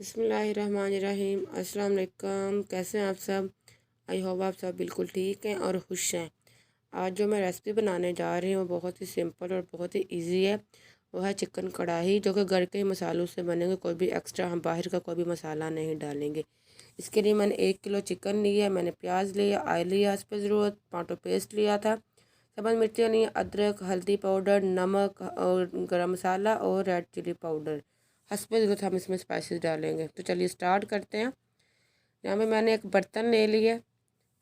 बिस्मिल्लाहिर्रहमानिर्रहीम। अस्सलाम वालेकुम। कैसे हैं आप सब? आई होप आप सब बिल्कुल ठीक हैं और खुश हैं। आज जो मैं रेसिपी बनाने जा रही हूँ बहुत ही सिंपल और बहुत ही इजी है। वो है चिकन कढ़ाई, जो कि घर के ही मसालों से बनेंगे। कोई भी एक्स्ट्रा हम बाहर का कोई भी मसाला नहीं डालेंगे। इसके लिए मैंने 1 किलो चिकन लिया, मैंने प्याज लिया, ऑयल लिया इस पर ज़रूरत, टमाटो पेस्ट लिया था, सब्ज़ मिर्चियाँ ली, अदरक, हल्दी पाउडर, नमक और गरम मसाला और रेड चिली पाउडर। हस्बे ज़रूरत हम इसमें स्पाइसेस डालेंगे। तो चलिए स्टार्ट करते हैं। यहाँ पे मैंने एक बर्तन ले लिया,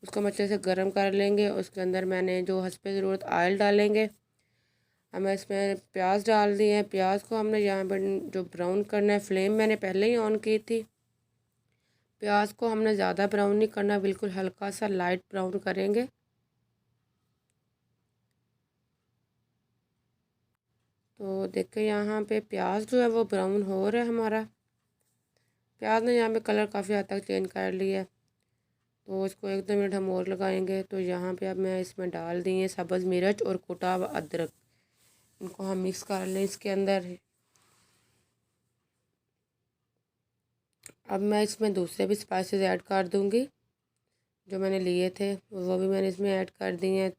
उसको हम अच्छे से गर्म कर लेंगे। उसके अंदर मैंने जो हस्बे ज़रूरत ऑयल डालेंगे। हमें इसमें प्याज डाल दिए हैं। प्याज को हमने यहाँ पर जो ब्राउन करना है, फ्लेम मैंने पहले ही ऑन की थी। प्याज को हमने ज़्यादा ब्राउन नहीं करना, बिल्कुल हल्का सा लाइट ब्राउन करेंगे। तो देखिए यहाँ पे प्याज जो है वो ब्राउन हो रहा है हमारा। प्याज ने यहाँ पे कलर काफ़ी हद तक चेंज कर लिया है। तो इसको 1-2 मिनट हम और लगाएंगे। तो यहाँ पे अब मैं इसमें डाल दिए सब्ज़ मिर्च और कुटा हुआ अदरक। इनको हम मिक्स कर लें इसके अंदर। अब मैं इसमें दूसरे भी स्पाइसेस ऐड कर दूँगी जो मैंने लिए थे, वो भी मैंने इसमें ऐड कर दिए हैं।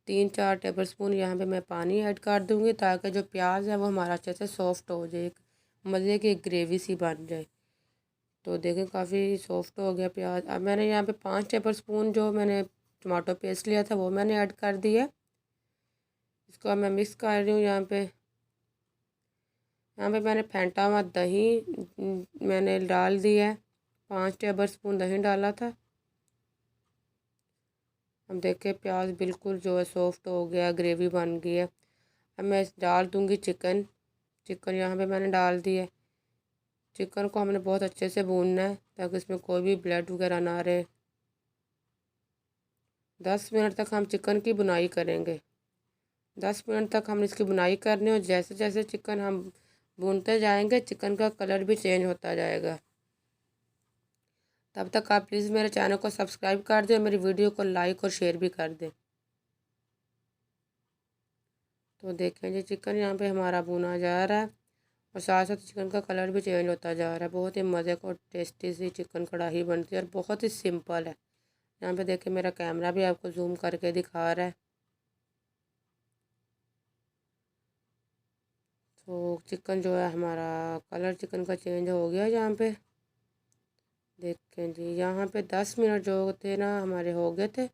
3-4 टेबल स्पून यहाँ पे मैं पानी ऐड कर दूँगी, ताकि जो प्याज है वो हमारा अच्छे से सॉफ्ट हो जाए, एक मज़े की ग्रेवी सी बन जाए। तो देखें काफ़ी सॉफ्ट हो गया प्याज। अब मैंने यहाँ पे 5 टेबल स्पून जो मैंने टमाटो पेस्ट लिया था वो मैंने ऐड कर दिया। इसको अब मैं मिक्स कर रही हूँ। यहाँ पे मैंने फेंटा हुआ दही मैंने डाल दिया है। 5 टेबल स्पून दही डाला था। अब देखिए प्याज बिल्कुल जो है सॉफ्ट हो गया, ग्रेवी बन गई है। अब मैं डाल दूँगी चिकन। चिकन यहाँ पे मैंने डाल दिया। चिकन को हमने बहुत अच्छे से भूनना है, ताकि इसमें कोई भी ब्लड वगैरह ना रहे। 10 मिनट तक हम चिकन की बुनाई करेंगे। 10 मिनट तक हम इसकी बुनाई करनी है, और जैसे जैसे चिकन हम भूनते जाएंगे चिकन का कलर भी चेंज होता जाएगा। तब तक आप प्लीज़ मेरे चैनल को सब्सक्राइब कर दें, मेरी वीडियो को लाइक और शेयर भी कर दें। तो देखें जी चिकन यहाँ पे हमारा भुना जा रहा है, और साथ साथ चिकन का कलर भी चेंज होता जा रहा है। बहुत ही मज़े का और टेस्टी सी चिकन कढ़ाई बनती है, और बहुत ही सिंपल है। यहाँ पे देखिए मेरा कैमरा भी आपको जूम करके दिखा रहा है। तो चिकन जो है हमारा कलर चिकन का चेंज हो गया यहाँ पे। देखें जी यहाँ पे 10 मिनट जो थे ना हमारे हो गए थे,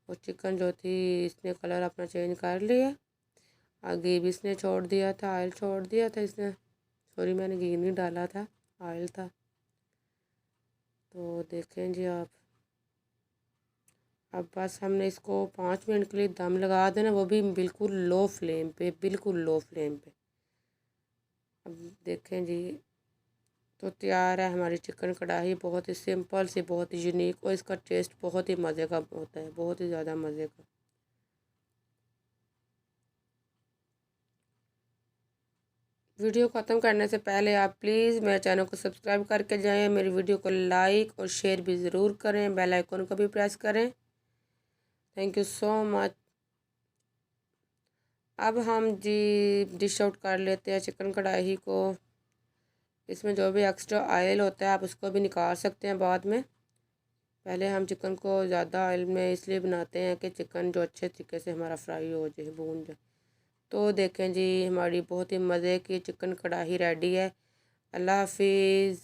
और चिकन जो थी इसने कलर अपना चेंज कर लिया। घी भी इसने छोड़ दिया था, ऑयल छोड़ दिया था इसने। सॉरी, मैंने घी नहीं डाला था, ऑयल था। तो देखें जी आप, अब बस हमने इसको 5 मिनट के लिए दम लगा देना, वो भी बिल्कुल लो फ्लेम पे, बिल्कुल लो फ्लेम पे। अब देखें जी, तो तैयार है हमारी चिकन कढ़ाई। बहुत ही सिंपल सी, बहुत ही यूनिक, और इसका टेस्ट बहुत ही मज़े का होता है, बहुत ही ज़्यादा मज़े का। वीडियो ख़त्म करने से पहले आप प्लीज़ मेरे चैनल को सब्सक्राइब करके जाएं, मेरी वीडियो को लाइक और शेयर भी ज़रूर करें, बेल आइकन को भी प्रेस करें। Thank you so much. अब हम जी डिश आउट कर लेते हैं चिकन कढ़ाई को। इसमें जो भी एक्स्ट्रा ऑयल होता है आप उसको भी निकाल सकते हैं बाद में। पहले हम चिकन को ज़्यादा ऑयल में इसलिए बनाते हैं कि चिकन जो अच्छे तरीके से हमारा फ्राई हो जाए, भून जाए। तो देखें जी हमारी बहुत ही मज़े की चिकन कढ़ाई रेडी है। अल्लाह हाफिज़।